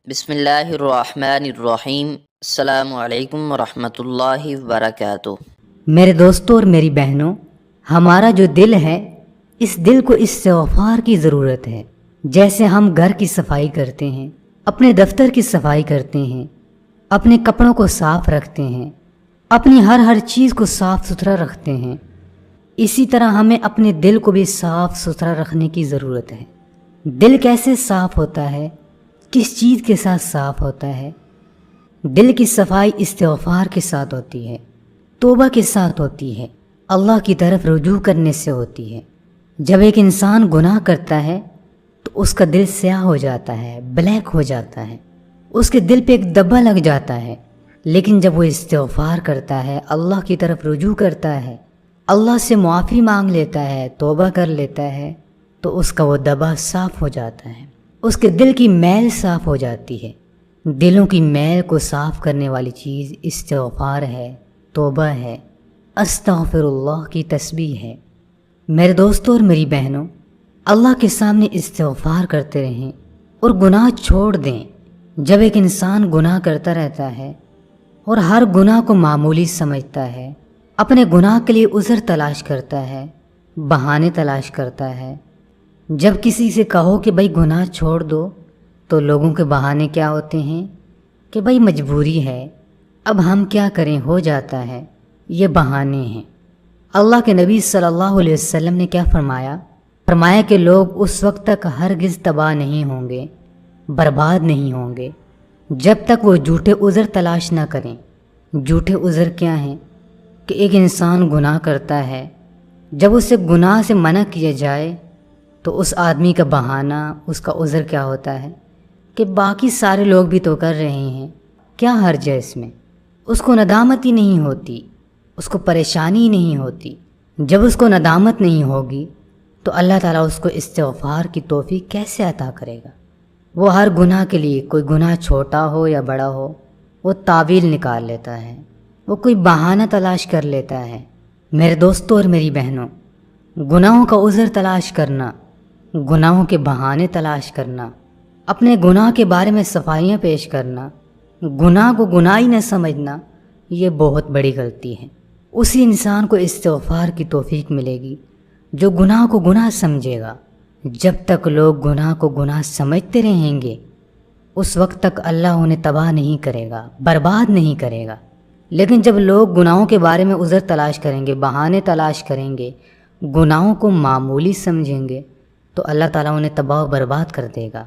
بسم اللہ الرحمن الرحیم۔ السلام علیکم ورحمۃ اللہ وبرکاتہ۔ میرے دوستوں اور میری بہنوں، ہمارا جو دل ہے، اس دل کو استغفار کی ضرورت ہے۔ جیسے ہم گھر کی صفائی کرتے ہیں، اپنے دفتر کی صفائی کرتے ہیں، اپنے کپڑوں کو صاف رکھتے ہیں، اپنی ہر چیز کو صاف ستھرا رکھتے ہیں، اسی طرح ہمیں اپنے دل کو بھی صاف ستھرا رکھنے کی ضرورت ہے۔ دل کیسے صاف ہوتا ہے؟ کس چیز کے ساتھ صاف ہوتا ہے؟ دل کی صفائی استغفار کے ساتھ ہوتی ہے، توبہ کے ساتھ ہوتی ہے، اللہ کی طرف رجوع کرنے سے ہوتی ہے۔ جب ایک انسان گناہ کرتا ہے تو اس کا دل سیاہ ہو جاتا ہے، بلیک ہو جاتا ہے، اس کے دل پہ ایک دبا لگ جاتا ہے۔ لیکن جب وہ استغفار کرتا ہے، اللہ کی طرف رجوع کرتا ہے، اللہ سے معافی مانگ لیتا ہے، توبہ کر لیتا ہے، تو اس کا وہ دبا صاف ہو جاتا ہے، اس کے دل کی میل صاف ہو جاتی ہے۔ دلوں کی میل کو صاف کرنے والی چیز استغفار ہے، توبہ ہے، استغفر اللہ کی تسبیح ہے۔ میرے دوستوں اور میری بہنوں، اللہ کے سامنے استغفار کرتے رہیں اور گناہ چھوڑ دیں۔ جب ایک انسان گناہ کرتا رہتا ہے اور ہر گناہ کو معمولی سمجھتا ہے، اپنے گناہ کے لیے عذر تلاش کرتا ہے، بہانے تلاش کرتا ہے، جب کسی سے کہو کہ بھائی گناہ چھوڑ دو تو لوگوں کے بہانے کیا ہوتے ہیں کہ بھائی مجبوری ہے، اب ہم کیا کریں، ہو جاتا ہے، یہ بہانے ہیں۔ اللہ کے نبی صلی اللہ علیہ وسلم نے کیا فرمایا کہ لوگ اس وقت تک ہرگز تباہ نہیں ہوں گے، برباد نہیں ہوں گے، جب تک وہ جھوٹے عذر تلاش نہ کریں۔ جھوٹے عذر کیا ہیں؟ کہ ایک انسان گناہ کرتا ہے، جب اسے گناہ سے منع کیا جائے تو اس آدمی کا بہانہ، اس کا عذر کیا ہوتا ہے کہ باقی سارے لوگ بھی تو کر رہے ہیں، کیا حرج ہے اس میں؟ اس کو ندامت ہی نہیں ہوتی، اس کو پریشانی ہی نہیں ہوتی۔ جب اس کو ندامت نہیں ہوگی تو اللہ تعالیٰ اس کو استغفار کی توفیق کیسے عطا کرے گا؟ وہ ہر گناہ کے لیے، کوئی گناہ چھوٹا ہو یا بڑا ہو، وہ تعویل نکال لیتا ہے، وہ کوئی بہانہ تلاش کر لیتا ہے۔ میرے دوستوں اور میری بہنوں، گناہوں کا عذر تلاش کرنا، گناہوں کے بہانے تلاش کرنا، اپنے گناہ کے بارے میں صفائیاں پیش کرنا، گناہ کو گناہ ہی نہ سمجھنا، یہ بہت بڑی غلطی ہے۔ اسی انسان کو استغفار کی توفیق ملے گی جو گناہ کو گناہ سمجھے گا۔ جب تک لوگ گناہ کو گناہ سمجھتے رہیں گے، اس وقت تک اللہ انہیں تباہ نہیں کرے گا، برباد نہیں کرے گا۔ لیکن جب لوگ گناہوں کے بارے میں عذر تلاش کریں گے، بہانے تلاش کریں گے، گناہوں کو معمولی سمجھیں گے، تو اللہ تعالیٰ انہیں تباہ و برباد کر دے گا۔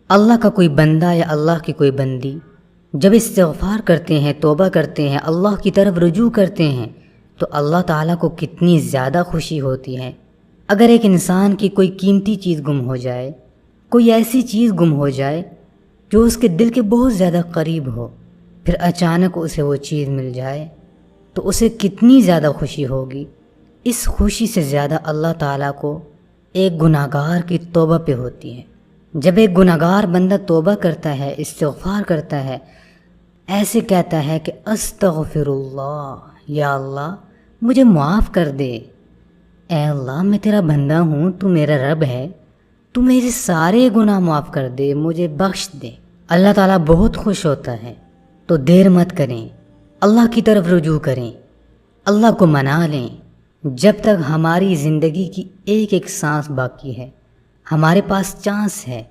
اللہ کا کوئی بندہ یا اللہ کی کوئی بندی جب استغفار کرتے ہیں، توبہ کرتے ہیں، اللہ کی طرف رجوع کرتے ہیں، تو اللہ تعالیٰ کو کتنی زیادہ خوشی ہوتی ہے۔ اگر ایک انسان کی کوئی قیمتی چیز گم ہو جائے، کوئی ایسی چیز گم ہو جائے جو اس کے دل کے بہت زیادہ قریب ہو، پھر اچانک اسے وہ چیز مل جائے تو اسے کتنی زیادہ خوشی ہوگی۔ اس خوشی سے زیادہ اللہ تعالیٰ کو ایک گناہ گار کی توبہ پہ ہوتی ہے۔ جب ایک گناہ گار بندہ توبہ کرتا ہے، استغفار کرتا ہے، ایسے کہتا ہے کہ استغفر اللہ، یا اللہ مجھے معاف کر دے، اے اللہ میں تیرا بندہ ہوں، تو میرا رب ہے، تو میرے سارے گناہ معاف کر دے، مجھے بخش دے۔ اللہ تعالیٰ بہت خوش ہوتا ہے۔ تو دیر مت کریں، اللہ کی طرف رجوع کریں، اللہ کو منا لیں۔ جب تک ہماری زندگی کی ایک ایک سانس باقی ہے، ہمارے پاس چانس ہے،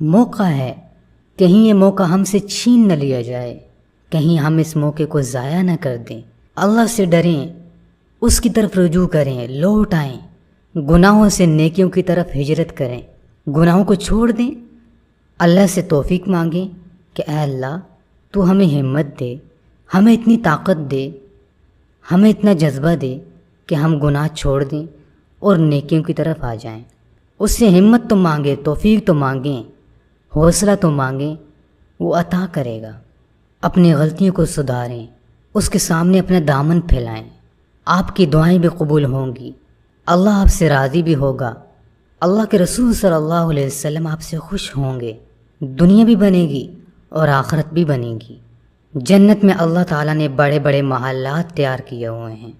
موقع ہے، کہیں یہ موقع ہم سے چھین نہ لیا جائے، کہیں ہم اس موقع کو ضائع نہ کر دیں۔ اللہ سے ڈریں، اس کی طرف رجوع کریں، لوٹ آئیں، گناہوں سے نیکیوں کی طرف ہجرت کریں، گناہوں کو چھوڑ دیں، اللہ سے توفیق مانگیں کہ اے اللہ تو ہمیں ہمت دے، ہمیں اتنی طاقت دے، ہمیں اتنا جذبہ دے کہ ہم گناہ چھوڑ دیں اور نیکیوں کی طرف آ جائیں۔ اس سے ہمت تو مانگیں، توفیق تو مانگیں، حوصلہ تو مانگیں، وہ عطا کرے گا۔ اپنی غلطیوں کو سدھاریں، اس کے سامنے اپنا دامن پھیلائیں، آپ کی دعائیں بھی قبول ہوں گی، اللہ آپ سے راضی بھی ہوگا، اللہ کے رسول صلی اللہ علیہ وسلم آپ سے خوش ہوں گے، دنیا بھی بنے گی اور آخرت بھی بنے گی۔ جنت میں اللہ تعالیٰ نے بڑے بڑے محلات تیار کیے ہوئے ہیں۔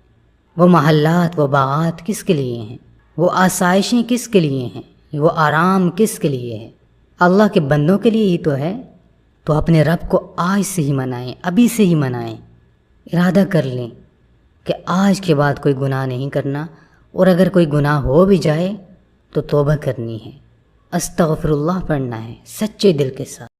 وہ محلات، وہ باغات کس کے لیے ہیں؟ وہ آسائشیں کس کے لیے ہیں؟ وہ آرام کس کے لیے ہے؟ اللہ کے بندوں کے لیے ہی تو ہے۔ تو اپنے رب کو آج سے ہی منائیں، ابھی سے ہی منائیں، ارادہ کر لیں کہ آج کے بعد کوئی گناہ نہیں کرنا، اور اگر کوئی گناہ ہو بھی جائے تو توبہ کرنی ہے، استغفر اللہ پڑھنا ہے سچے دل کے ساتھ۔